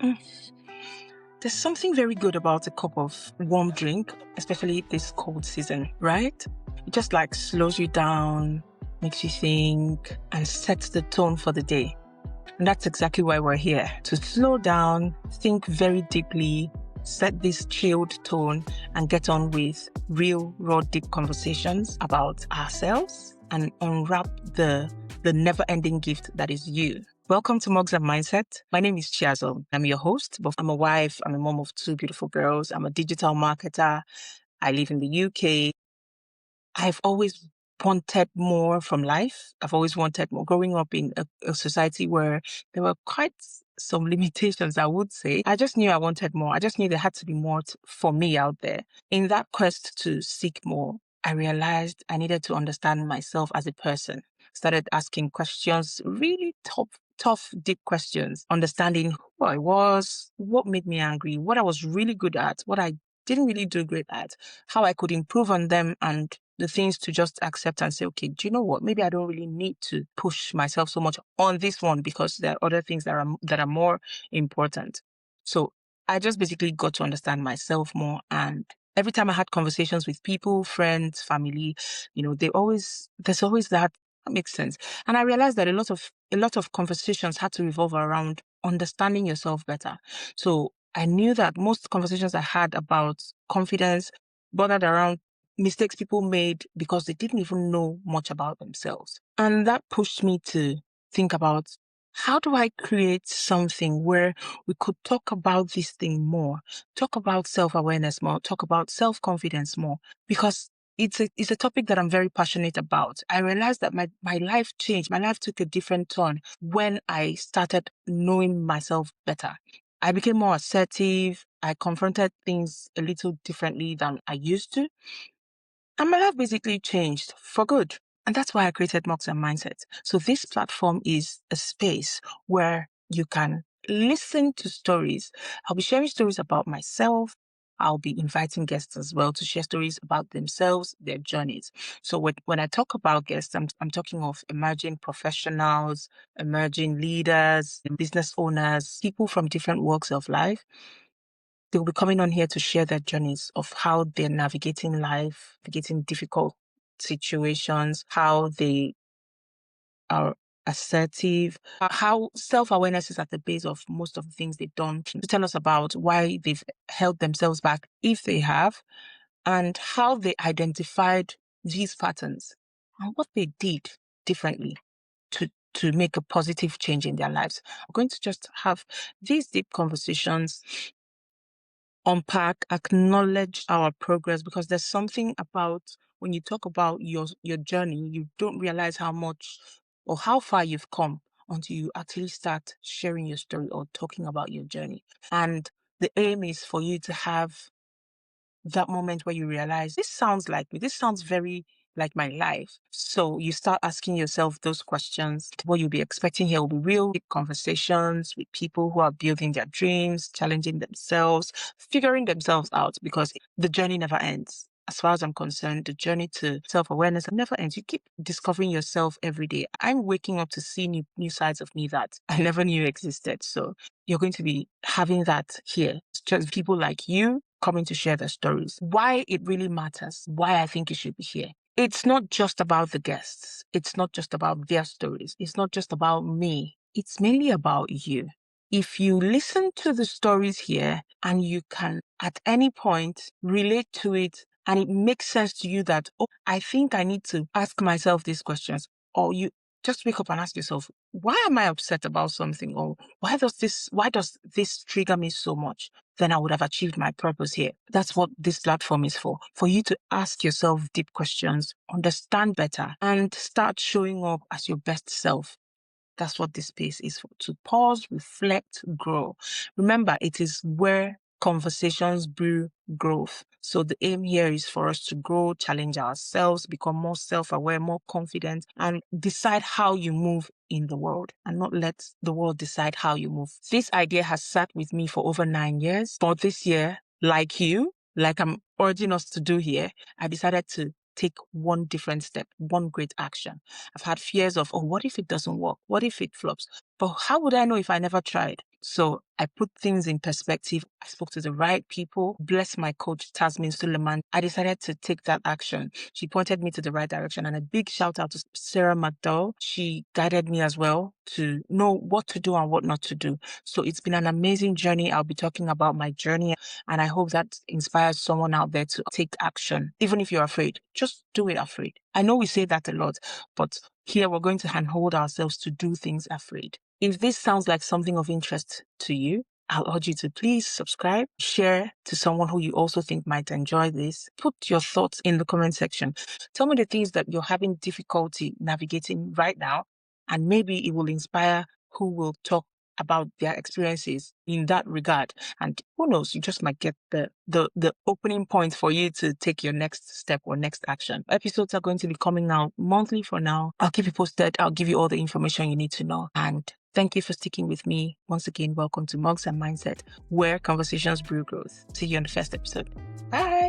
Mm. There's something very good about a cup of warm drink, especially this cold season, right? It just like slows you down, makes you think, and sets the tone for the day. And that's exactly why we're here, to slow down, think very deeply, set this chilled tone, and get on with real, raw, deep conversations about ourselves and unwrap the never-ending gift that is you. Welcome to Mugs and Mindset. My name is Chiazol. I'm your host, but I'm a wife. I'm a mom of two beautiful girls. I'm a digital marketer. I live in the UK. I've always wanted more from life. I've always wanted more. Growing up in a society where there were quite some limitations, I would say, I just knew I wanted more. I just knew there had to be more for me out there. In that quest to seek more, I realized I needed to understand myself as a person. Started asking questions, really tough, deep questions, understanding who I was, what made me angry, what I was really good at, what I didn't really do great at, how I could improve on them, and the things to just accept and say, okay, do you know what? Maybe I don't really need to push myself so much on this one because there are other things that are more important. So I just basically got to understand myself more. And every time I had conversations with people, friends, family, there's always that makes sense. And I realized that a lot of conversations had to revolve around understanding yourself better. So I knew that most conversations I had about confidence bothered around mistakes people made because they didn't even know much about themselves. And that pushed me to think about, how do I create something where we could talk about this thing more, talk about self-awareness more, talk about self-confidence more, because it's a topic that I'm very passionate about. I realized that my life changed. My life took a different turn when I started knowing myself better. I became more assertive. I confronted things a little differently than I used to. And my life basically changed for good. And that's why I created Mox and Mindset. So this platform is a space where you can listen to stories. I'll be sharing stories about myself. I'll be inviting guests as well to share stories about themselves, their journeys. So when I talk about guests, I'm talking of emerging professionals, emerging leaders, business owners, people from different walks of life. They'll be coming on here to share their journeys of how they're navigating life, navigating difficult situations, how they are assertive, how self-awareness is at the base of most of the things they've done, to tell us about why they've held themselves back, if they have, and how they identified these patterns and what they did differently to make a positive change in their lives. We're going to just have these deep conversations, unpack, acknowledge our progress, because there's something about when you talk about your journey, you don't realize how much or how far you've come until you actually start sharing your story or talking about your journey. And the aim is for you to have that moment where you realize, this sounds like me, this sounds very like my life. So you start asking yourself those questions. What you'll be expecting here will be real deep conversations with people who are building their dreams, challenging themselves, figuring themselves out, because the journey never ends. As far as I'm concerned, the journey to self-awareness never ends. You keep discovering yourself every day. I'm waking up to see new sides of me that I never knew existed. So you're going to be having that here. It's just people like you coming to share their stories. Why it really matters, why I think you should be here. It's not just about the guests. It's not just about their stories. It's not just about me. It's mainly about you. If you listen to the stories here and you can at any point relate to it and it makes sense to you that, oh, I think I need to ask myself these questions, or you just wake up and ask yourself, why am I upset about something? Or why does this trigger me so much? Then I would have achieved my purpose here. That's what this platform is for you to ask yourself deep questions, understand better, and start showing up as your best self. That's what this space is for, to pause, reflect, grow. Remember, it is where conversations brew growth. So the aim here is for us to grow, challenge ourselves, become more self-aware, more confident, and decide how you move in the world and not let the world decide how you move. This idea has sat with me for over 9 years. For this year, like you, like I'm urging us to do here, I decided to take one different step, one great action. I've had fears of, oh, what if it doesn't work? What if it flops? But how would I know if I never tried? So I put things in perspective. I spoke to the right people. Bless my coach, Tasmin Suleiman. I decided to take that action. She pointed me to the right direction. And a big shout out to Sarah McDowell. She guided me as well to know what to do and what not to do. So it's been an amazing journey. I'll be talking about my journey, and I hope that inspires someone out there to take action. Even if you're afraid, just do it afraid. I know we say that a lot, but here we're going to handhold ourselves to do things afraid. If this sounds like something of interest to you, I'll urge you to please subscribe, share to someone who you also think might enjoy this. Put your thoughts in the comment section. Tell me the things that you're having difficulty navigating right now, and maybe it will inspire who will talk about their experiences in that regard. And who knows, you just might get the opening point for you to take your next step or next action. Episodes are going to be coming out monthly for now. I'll keep you posted. I'll give you all the information you need to know. And thank you for sticking with me. Once again, welcome to Mugs and Mindset, where conversations brew growth. See you on the first episode. Bye.